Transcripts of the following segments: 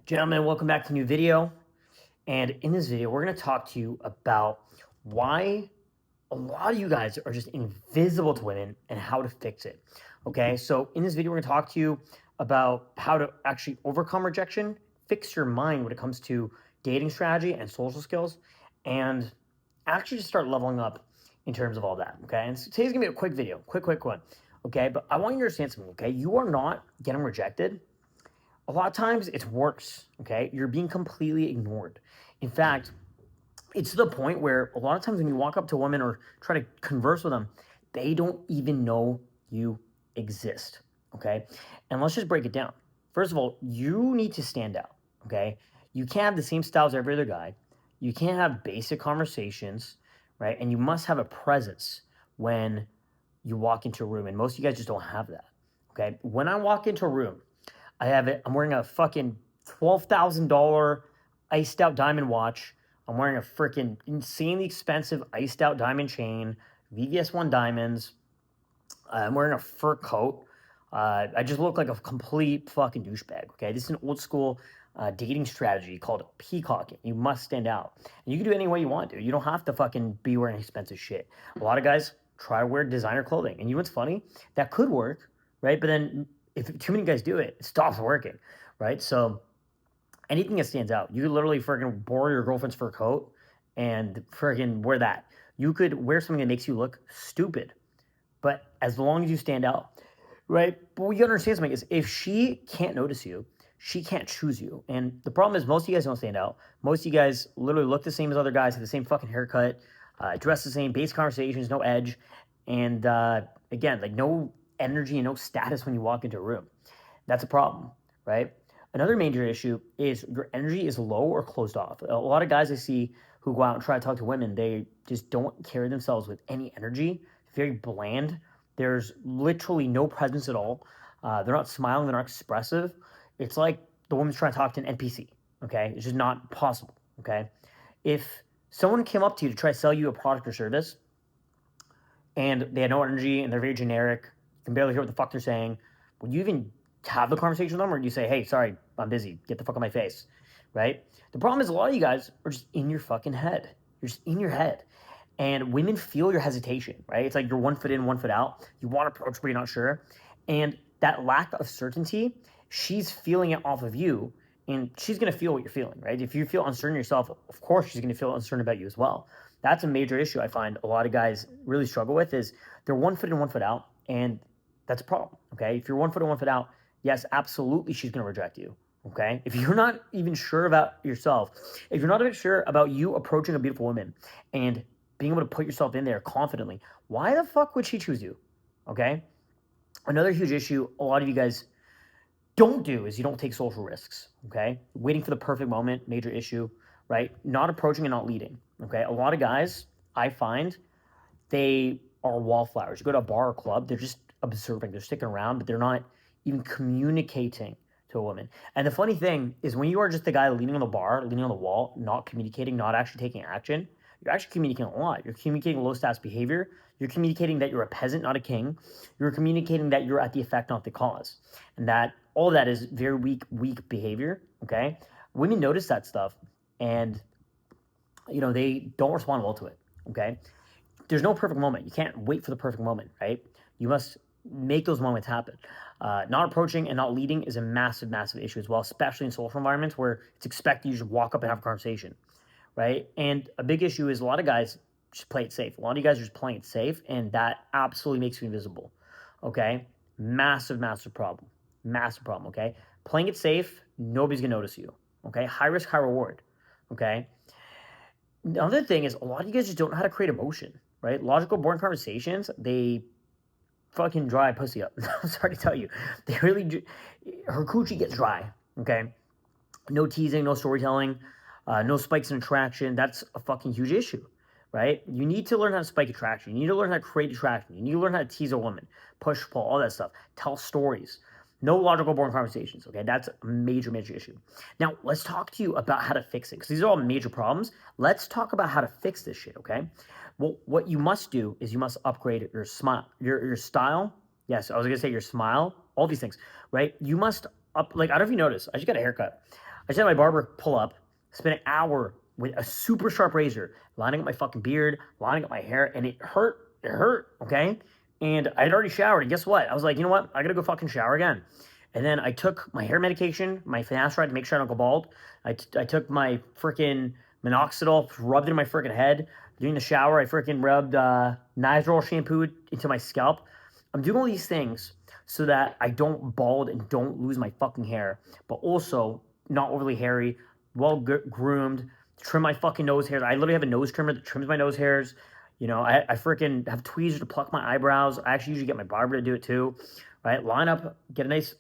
Gentlemen, welcome back to a new video. And in this video, we're going to talk to you about why a lot of you guys are just invisible to women and how to fix it. Okay, so in this video, we're going to talk to you about how to actually overcome rejection, fix your mind when it comes to dating strategy and social skills, and actually just start leveling up in terms of all that. Okay, and so today's going to be a quick video, quick one. Okay, but I want you to understand something. Okay, you are not getting rejected. A lot of times it's worse, okay? You're being completely ignored. In fact, it's to the point where a lot of times when you walk up to women or try to converse with them, they don't even know you exist, okay? And let's just break it down. First of all, you need to stand out, okay? You can't have the same style as every other guy. You can't have basic conversations, right? And you must have a presence when you walk into a room. And most of you guys just don't have that, okay? When I walk into a room, I'm wearing a fucking $12,000 iced out diamond watch. I'm wearing a freaking insanely expensive iced out diamond chain, VVS1 diamonds. I'm wearing a fur coat. I just look like a complete fucking douchebag. Okay, this is an old school dating strategy called peacocking. You must stand out, and you can do it any way you want to. You don't have to fucking be wearing expensive shit. A lot of guys try to wear designer clothing, and you know what's funny? That could work, right? But then if too many guys do it, it stops working, right? So anything that stands out, you could literally freaking borrow your girlfriend's fur coat and freaking wear that. You could wear something that makes you look stupid, but as long as you stand out, right? But what you gotta understand something is if she can't notice you, she can't choose you. And the problem is most of you guys don't stand out. Most of you guys literally look the same as other guys, have the same fucking haircut, dress the same, base conversations, no edge. And again, like no energy and no status when you walk into a room. That's a problem, right? Another major issue is your energy is low or closed off. A lot of guys I see who go out and try to talk to women, they just don't carry themselves with any energy, very bland. There's literally no presence at all. They're not smiling, they're not expressive. It's like the woman's trying to talk to an NPC, okay? It's just not possible, okay? If someone came up to you to try to sell you a product or service and they had no energy and they're very generic, you can barely hear what the fuck they're saying, would you even have the conversation with them, or do you say, hey, sorry, I'm busy, get the fuck out of my face, right? The problem is a lot of you guys are just in your fucking head. You're just in your head. And women feel your hesitation, right? It's like you're 1 foot in, 1 foot out. You want to approach, but you're not sure. And that lack of certainty, she's feeling it off of you, and she's going to feel what you're feeling, right? If you feel uncertain yourself, of course she's going to feel uncertain about you as well. That's a major issue I find a lot of guys really struggle with is they're 1 foot in, 1 foot out, and that's a problem, okay? If you're 1 foot in, 1 foot out, yes, absolutely she's going to reject you, okay? If you're not even sure about yourself, if you're not even sure about you approaching a beautiful woman and being able to put yourself in there confidently, why the fuck would she choose you, okay? Another huge issue a lot of you guys don't do is you don't take social risks, okay? Waiting for the perfect moment, major issue, right? Not approaching and not leading, okay? A lot of guys, I find, they are wallflowers. You go to a bar or club, they're just observing, they're sticking around, but they're not even communicating to a woman. And the funny thing is when you are just the guy leaning on the bar, leaning on the wall, not communicating, not actually taking action, you're actually communicating a lot. You're communicating low status behavior. You're communicating that you're a peasant, not a king. You're communicating that you're at the effect, not the cause. And that all of that is very weak behavior, okay? Women notice that stuff and, you know, they don't respond well to it, okay? There's no perfect moment. You can't wait for the perfect moment, right? You must make those moments happen. Not approaching and not leading is a massive issue as well, especially in social environments where it's expected you just walk up and have a conversation, right? And a big issue is a lot of guys just play it safe. A lot of you guys are just playing it safe, and that absolutely makes you invisible, okay? Massive problem. Massive problem, okay? Playing it safe, nobody's gonna notice you, okay? High risk, high reward, okay? The other thing is a lot of you guys just don't know how to create emotion, right? Logical, boring conversations, they fucking dry pussy up. I'm sorry to tell you. They really do. Her coochie gets dry, okay? No teasing, no storytelling, no spikes in attraction. That's a fucking huge issue, right? You need to learn how to spike attraction. You need to learn how to create attraction. You need to learn how to tease a woman, push, pull, all that stuff. Tell stories. No logical, boring conversations, okay? That's a major issue. Now, let's talk to you about how to fix it, because these are all major problems. Let's talk about how to fix this shit, okay? Well, what you must do is you must upgrade your smile, your style. Yes, I was gonna say your smile, all these things, right? You must like, I don't know if you noticed, I just got a haircut. I just had my barber pull up, spent an hour with a super sharp razor, lining up my fucking beard, lining up my hair, and it hurt. It hurt, okay? And I had already showered, and guess what? I was like, you know what? I gotta go fucking shower again. And then I took my hair medication, my finasteride to make sure I don't go bald. I took my freaking minoxidil, rubbed it in my freaking head. During the shower, I freaking rubbed Nizoral shampoo into my scalp. I'm doing all these things so that I don't bald and don't lose my fucking hair, but also not overly hairy, well groomed, trim my fucking nose hairs. I literally have a nose trimmer that trims my nose hairs. You know, I freaking have tweezers to pluck my eyebrows. I actually usually get my barber to do it too, right? Line up, get a nice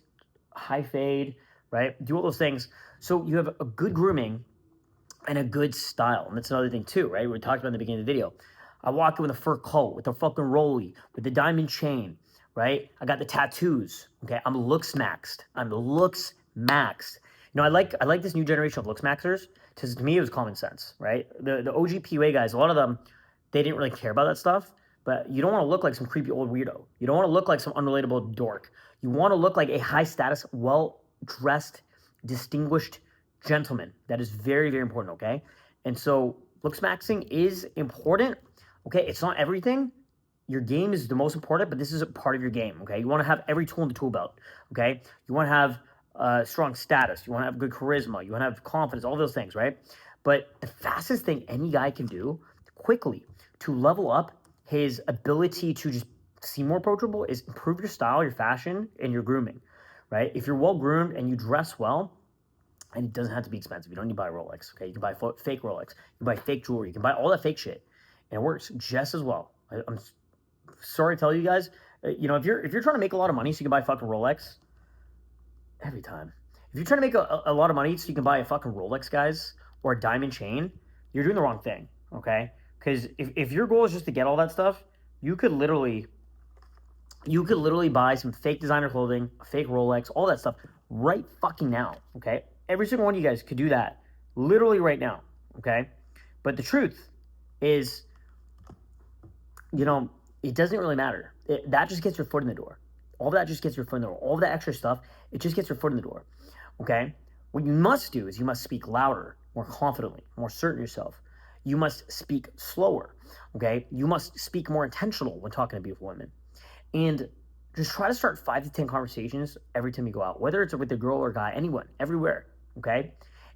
high fade, right? Do all those things. So you have a good grooming and a good style. And that's another thing too, right? We talked about in the beginning of the video. I walk in with a fur coat, with a fucking rollie, with the diamond chain, right? I got the tattoos, okay? I'm looks maxed. I'm looks maxed. You know, I like this new generation of looks maxers because to me it was common sense, right? The OG PUA guys, a lot of them, they didn't really care about that stuff, but you don't want to look like some creepy old weirdo. You don't want to look like some unrelatable dork. You want to look like a high status, well-dressed, distinguished gentleman. That is very, very important, okay? And so looks maxing is important, okay? It's not everything. Your game is the most important, but this is a part of your game, okay? You want to have every tool in the tool belt, okay? You want to have strong status. You want to have good charisma. You want to have confidence, all those things, right? But the fastest thing any guy can do quickly to level up his ability to just seem more approachable is improve your style, your fashion, and your grooming, right? If you're well groomed and you dress well, and it doesn't have to be expensive. You don't need to buy a Rolex, okay? You can buy fake Rolex. You can buy fake jewelry. You can buy all that fake shit, and it works just as well. I'm sorry to tell you guys, you know, if you're trying to make a lot of money so you can buy a fucking Rolex, every time. If you're trying to make a lot of money so you can buy a fucking Rolex, guys, or a diamond chain, you're doing the wrong thing, okay? Because if your goal is just to get all that stuff, you could literally buy some fake designer clothing, a fake Rolex, all that stuff right fucking now, okay? Every single one of you guys could do that literally right now, okay? But the truth is, you know, it doesn't really matter. That just gets your foot in the door. All that just gets your foot in the door. All that extra stuff, it just gets your foot in the door, okay? What you must do is you must speak louder, more confidently, more certain yourself. You must speak slower, okay? You must speak more intentional when talking to beautiful women. And just try to start 5 to 10 conversations every time you go out, whether it's with a girl or a guy, anyone, everywhere, okay?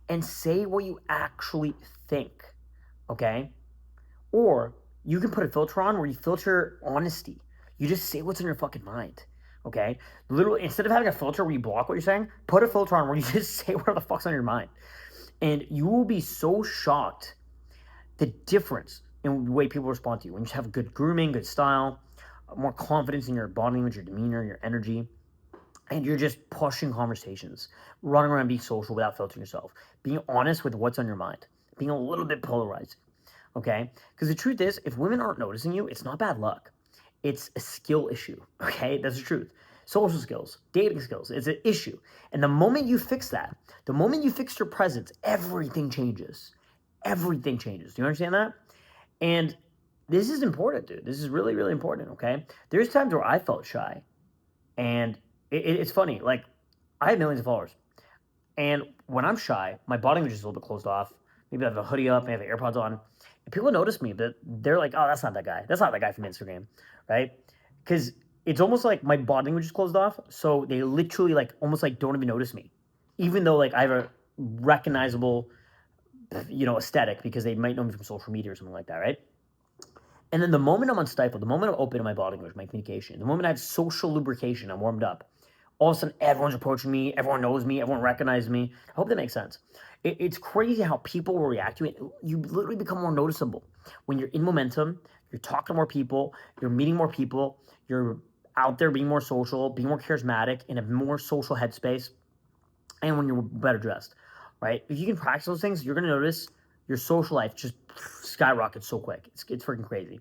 And say what you actually think, okay? Or you can put a filter on where you filter honesty. You just say what's in your fucking mind, okay? Literally, instead of having a filter where you block what you're saying, put a filter on where you just say whatever the fuck's on your mind. And you will be so shocked the difference in the way people respond to you when you have good grooming, good style, more confidence in your body language, your demeanor, your energy, and you're just pushing conversations, running around being social without filtering yourself, being honest with what's on your mind, being a little bit polarizing, okay? Because the truth is, if women aren't noticing you, it's not bad luck. It's a skill issue, okay? That's the truth. Social skills, dating skills, it's an issue. And the moment you fix that, the moment you fix your presence, everything changes. Everything changes. Do you understand that? And this is important, dude. This is really, really important, okay? There's times where I felt shy. And it's funny. Like, I have millions of followers. And when I'm shy, my body language is a little bit closed off. Maybe I have a hoodie up, maybe I have AirPods on. And people notice me, but they're like, oh, that's not that guy. That's not that guy from Instagram, right? Because it's almost like my body language is closed off. So they literally, like, almost like don't even notice me. Even though, like, I have a recognizable, you know, aesthetic because they might know me from social media or something like that, right? And then the moment I'm unstifled, the moment I'm open in my body language, my communication, the moment I have social lubrication, I'm warmed up, all of a sudden everyone's approaching me, everyone knows me, everyone recognizes me. I hope that makes sense. It's crazy how people will react to it. You literally become more noticeable. When you're in momentum, you're talking to more people, you're meeting more people, you're out there being more social, being more charismatic, in a more social headspace, and when you're better dressed, right? If you can practice those things, you're going to notice your social life just skyrockets so quick. It's freaking crazy.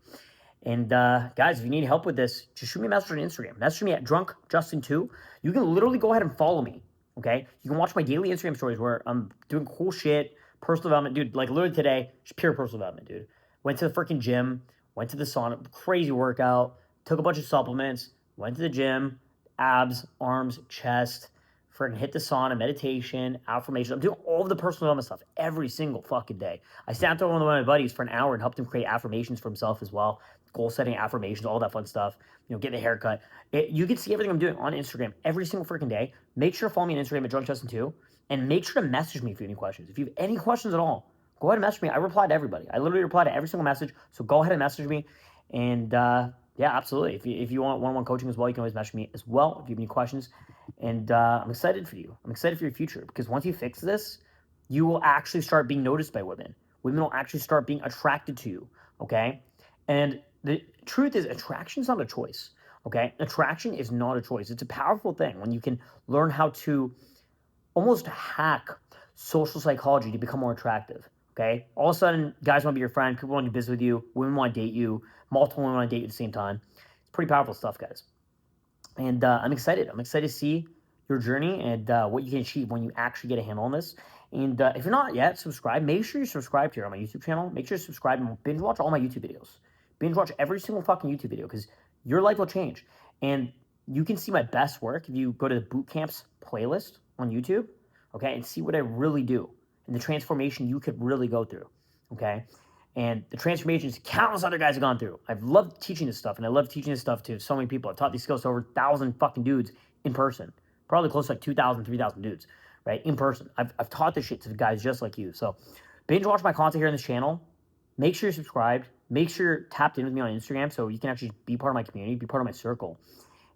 And guys, if you need help with this, just shoot me a message on Instagram. Message me at drunkjustin2. You can literally go ahead and follow me, okay? You can watch my daily Instagram stories where I'm doing cool shit, personal development. Dude, like literally today, just pure personal development, dude. Went to the freaking gym, went to the sauna, crazy workout, took a bunch of supplements, went to the gym, abs, arms, chest, freaking hit the sauna, meditation, affirmation. I'm doing all of the personal development stuff every single fucking day. I sat down with one of my buddies for an hour and helped him create affirmations for himself as well. Goal setting affirmations, all that fun stuff. Getting a haircut. You can see everything I'm doing on Instagram every single freaking day. Make sure to follow me on Instagram at JohnCheston2, and make sure to message me if you have any questions. If you have any questions at all, go ahead and message me. I reply to everybody. I literally reply to every single message. So go ahead and message me. And yeah, absolutely. If you want one-on-one coaching as well, you can always message me as well if you have any questions. And I'm excited for you. I'm excited for your future, because once you fix this, you will actually start being noticed by women. Women will actually start being attracted to you, okay? And the truth is, attraction is not a choice, okay? Attraction is not a choice. It's a powerful thing when you can learn how to almost hack social psychology to become more attractive, okay? All of a sudden, guys want to be your friend, people want to do business with you, women want to date you, multiple women want to date you at the same time. It's pretty powerful stuff, guys. And I'm excited. I'm excited to see your journey and what you can achieve when you actually get a handle on this. And if you're not yet subscribed, make sure you subscribe here on my YouTube channel. Make sure to subscribe and binge watch all my YouTube videos. Binge watch every single fucking YouTube video, because your life will change. And you can see my best work if you go to the boot camps playlist on YouTube, okay, and see what I really do and the transformation you could really go through, okay? And the transformations countless other guys have gone through. I've loved teaching this stuff, and I love teaching this stuff to so many people. I've taught these skills to over 1,000 fucking dudes in person, probably close to like 2,000, 3,000 dudes, right, in person. I've taught this shit to guys just like you. So binge watch my content here on this channel. Make sure you're subscribed. Make sure you're tapped in with me on Instagram so you can actually be part of my community, be part of my circle.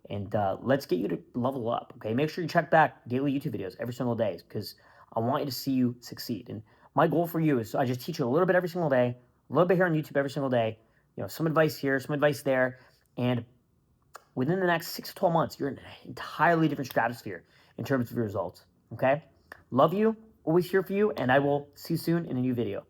And let's get you to level up, okay? Make sure you check back daily YouTube videos every single day, because I want you to see you succeed. And my goal for you is I just teach you a little bit every single day, a little bit here on YouTube every single day, some advice here, some advice there. And within the next 6 to 12 months, you're in an entirely different stratosphere in terms of your results, okay? Love you, always here for you, and I will see you soon in a new video.